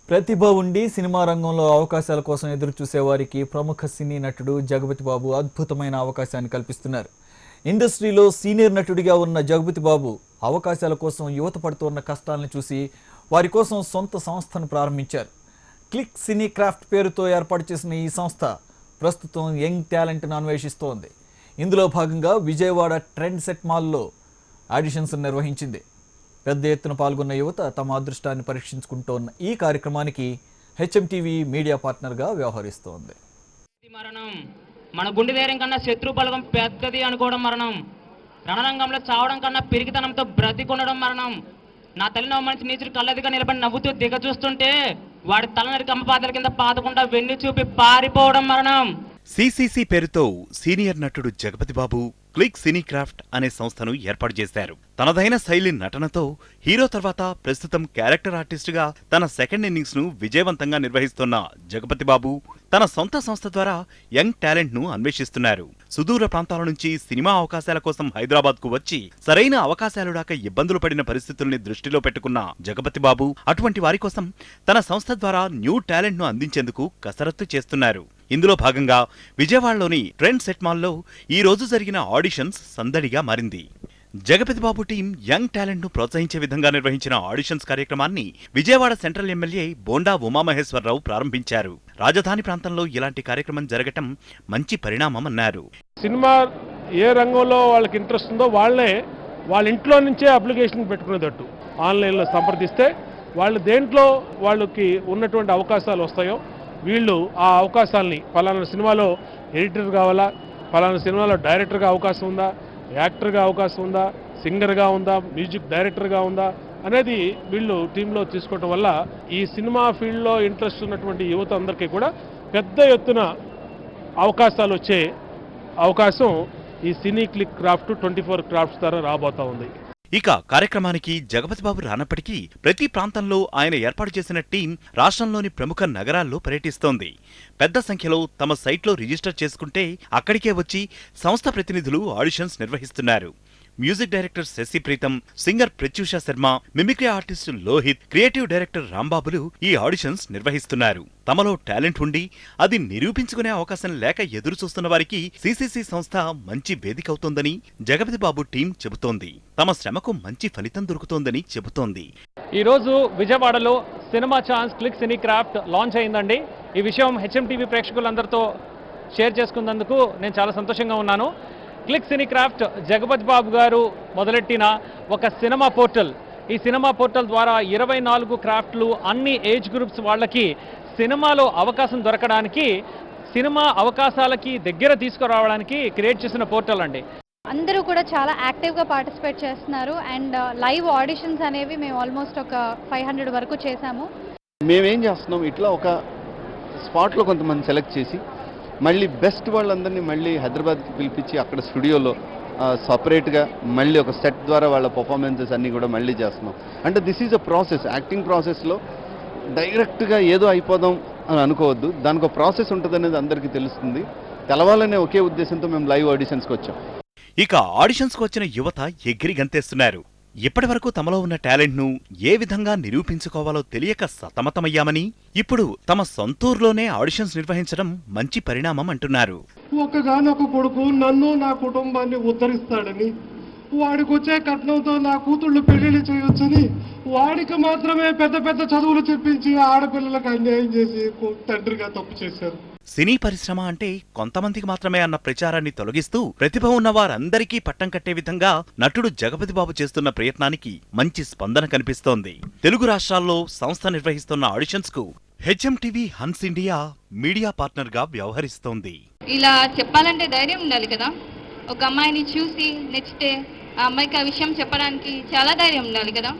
ప్రతిభ ఉండి సినిమా రంగంలో అవకాశాల కోసం ఎదురు చూసేవారికి ప్రముఖ సినీ నటుడు జగపతి బాబు అద్భుతమైన అవకాశాన్ని కల్పిస్తున్నారు. ఇండస్ట్రీలో సీనియర్ నటుడిగా ఉన్న జగపతి బాబు అవకాశాల కోసం యువత పడుతున్న కష్టాలను చూసి వారి కోసం సొంత సంస్థను ప్రారంభించారు. క్లిక్ సినీ క్రాఫ్ట్ పేరుతో ఏర్పాటు చేసిన ఈ సంస్థ ప్రస్తుతం యంగ్ టాలెంట్ను అన్వేషిస్తోంది. ఇందులో భాగంగా విజయవాడ ట్రెండ్ సెట్ మాల్లో ఆడిషన్స్ నిర్వహించింది. పెద్ద ఎత్తున పాల్గొన్న యువత తమ అదృష్టాన్ని పరీక్షించుకుంటోన్న ఈ కార్యక్రమానికి హెచ్ఎంటీవీ మీడియా పార్ట్నర్గా వ్యవహరిస్తోంది. మరణం మన గుండె ధైర్యం కన్నా శత్రు బలగం పెద్దది అనుకోవడం మరణం. రణరంగంలో చావడం కన్నా పిరికితనంతో బ్రతికొనడం మరణం. నా తల్లిన మనిషి నీచుడు కళ్ళదిగా నిలబడి నవ్వుతూ దిగ చూస్తుంటే వాడి తలనరికి అమ్మపాదల కింద పాదకుండా వెన్ను చూపి పారిపోవడం మరణం. సిసిసి పేరుతో సీనియర్ నటుడు జగపతి బాబు క్లిక్ సినీ క్రాఫ్ట్ అనే సంస్థను ఏర్పాటు చేశారు. తనదైన శైలి నటనతో హీరో తర్వాత ప్రస్తుతం క్యారెక్టర్ ఆర్టిస్టుగా తన సెకండ్ ఇన్నింగ్స్ ను విజయవంతంగా నిర్వహిస్తున్న జగపతి బాబు తన సొంత సంస్థ ద్వారా యంగ్ టాలెంట్ ను అన్వేషిస్తున్నారు. సుదూర ప్రాంతాల నుంచి సినిమా అవకాశాల కోసం హైదరాబాద్ కు వచ్చి సరైన అవకాశాలు రాక ఇబ్బందులు పడిన పరిస్థితుల్ని దృష్టిలో పెట్టుకున్న జగపతి బాబు అటువంటి వారి కోసం తన సంస్థ ద్వారా న్యూ టాలెంట్ ను అందించేందుకు కసరత్తు చేస్తున్నారు. ఇందులో భాగంగా విజయవాడలోని ట్రెండ్ సెట్ మాల్లో ఈ రోజు జరిగిన ఆడిషన్స్ సందడిగా మారింది. జగపతి బాబు టీం యంగ్ టాలెంట్ ను ప్రోత్సహించే విధంగా నిర్వహించిన ఆడిషన్స్ కార్యక్రమాన్ని విజయవాడ సెంట్రల్ ఎమ్మెల్యే బోండా ఉమామహేశ్వరరావు ప్రారంభించారు. రాజధాని ప్రాంతంలో ఇలాంటి కార్యక్రమం జరగటం మంచి పరిణామమన్నారు. సినిమా ఏ రంగంలో వాళ్ళకి ఇంట్రెస్ట్ ఉందో వాళ్ళ ఇంట్లో నుంచే అప్లికేషన్ పెట్టుకునేటట్టు ఆన్లైన్లో సంప్రదిస్తే వాళ్ళు దేంట్లో వాళ్ళకి ఉన్నటువంటి అవకాశాలు వస్తాయో వీళ్ళు ఆ అవకాశాలని పలానా సినిమాలో ఎడిటర్ కావాలా, పలానా సినిమాలో డైరెక్టర్గా అవకాశం ఉందా, యాక్టర్గా అవకాశం ఉందా, సింగర్గా ఉందా, మ్యూజిక్ డైరెక్టర్గా ఉందా అనేది వీళ్ళు టీంలో తీసుకోవటం వల్ల ఈ సినిమా ఫీల్డ్లో ఇంట్రెస్ట్ ఉన్నటువంటి యువత అందరికీ కూడా పెద్ద ఎత్తున అవకాశాలు వచ్చే అవకాశం ఈ సినీ క్లిక్ క్రాఫ్ట్ 24 క్రాఫ్ట్స్ ద్వారా రాబోతా ఉంది. ఇక కార్యక్రమానికి జగపతి బాబు రానప్పటికీ ప్రతి ప్రాంతంలో ఆయన ఏర్పాటు చేసిన టీం రాష్ట్రంలోని ప్రముఖ నగరాల్లో పర్యటిస్తోంది. పెద్ద సంఖ్యలో తమ సైట్లో రిజిస్టర్ చేసుకుంటే అక్కడికే వచ్చి సంస్థ ప్రతినిధులు ఆడిషన్స్ నిర్వహిస్తున్నారు. Music director Sashi Preetham, singer Pratyusha Sharma, mimicry artist Lohith, creative director రాంబాబులు ఈ ఆడిషన్స్ నిర్వహిస్తున్నారు. తమలో టాలెంట్ ఉండి అది నిరూపించుకునే అవకాశం లేక ఎదురు చూస్తున్న వారికి సిసిసి సంస్థ మంచి వేదిక అవుతోందని జగపతి బాబు టీం చెబుతోంది. తమ శ్రమకు మంచి ఫలితం దొరుకుతోందని చెబుతోంది. ఈరోజు విజయవాడలో సినిమా ఛాన్స్ క్లిక్ సినీ క్రాఫ్ట్ లాంచ్ అయిందండి. ఈ విషయం హెచ్ఎంటీవీ ప్రేక్షకులందరితో షేర్ చేసుకున్నందుకు నేను చాలా సంతోషంగా ఉన్నాను. క్లిక్ సినీ క్రాఫ్ట్ జగపతి బాబు గారు మొదలెట్టిన ఒక సినిమా పోర్టల్. ఈ సినిమా పోర్టల్ ద్వారా 24 క్రాఫ్ట్లు అన్ని ఏజ్ గ్రూప్స్ వాళ్ళకి సినిమాలో అవకాశం దొరకడానికి, సినిమా అవకాశాలకి దగ్గర తీసుకురావడానికి క్రియేట్ చేసిన పోర్టల్ అండి. అందరూ కూడా చాలా యాక్టివ్గా పార్టిసిపేట్ చేస్తున్నారు. అండ్ లైవ్ ఆడిషన్స్ అనేవి మేము ఆల్మోస్ట్ ఒక 500 వరకు చేశాము. మేమేం చేస్తున్నాం, ఇట్లా ఒక స్పాట్లో కొంతమంది సెలెక్ట్ చేసి మళ్ళీ బెస్ట్ వాళ్ళందరినీ మళ్ళీ హైదరాబాద్కి పిలిపించి అక్కడ స్టూడియోలో సపరేట్గా మళ్ళీ ఒక సెట్ ద్వారా వాళ్ళ పర్ఫార్మెన్సెస్ అన్నీ కూడా మళ్ళీ చేస్తున్నాం. అంటే this is a process. Acting ప్రాసెస్లో డైరెక్ట్గా ఏదో అయిపోదాం అని అనుకోవద్దు. దానికి ఒక ప్రాసెస్ ఉంటుంది అనేది అందరికీ తెలుస్తుంది. తెలవాలనే ఒకే ఉద్దేశంతో మేము లైవ్ ఆడిషన్స్కి వచ్చాం. ఇక ఆడిషన్స్కు వచ్చిన యువత ఎగిరి గంతేస్తున్నారు. ఇప్పటి వరకు తమలో ఉన్న టాలెంట్ను ఏ విధంగా నిరూపించుకోవాలో తెలియక సతమతమయ్యామని ఇప్పుడు తమ సొంతూరులోనే ఆడిషన్స్ నిర్వహించడం మంచి పరిణామం అంటున్నారు. ఒక్కగానొక కొడుకు నన్ను నా కుటుంబాన్ని ఉద్ధరిస్తాడని, వాడికి వచ్చే కట్నంతో నా కూతుళ్ళు పెళ్లిళ్ళు చేయొచ్చని వాడికి మాత్రమే పెద్ద పెద్ద చదువులు చెప్పించి ఆడపిల్లలకు అన్యాయం చేసి తండ్రిగా తప్పు చేశారు. సినీ పరిశ్రమ అంటే కొంతమందికి మాత్రమే అన్న ప్రచారాన్ని తొలగిస్తూ ప్రతిభ ఉన్న వారందరికీ పట్టం కట్టే విధంగా నటుడు జగపతి బాబు చేస్తున్న ప్రయత్నానికి మంచి స్పందన కనిపిస్తోంది. తెలుగు రాష్ట్రాల్లో సంస్థ నిర్వహిస్తున్న ఆడిషన్స్ కు HMTV Hans India media partner గా వ్యవహరిస్తోంది. ఇలా చెప్పాలంటే ధైర్యం ఉండాలి కదా. ఒక అమ్మాయిని చూసి నచ్చితే ఆ అమ్మాయికి ఆ విషయం చెప్పడానికి చాలా ధైర్యం ఉండాలి కదా.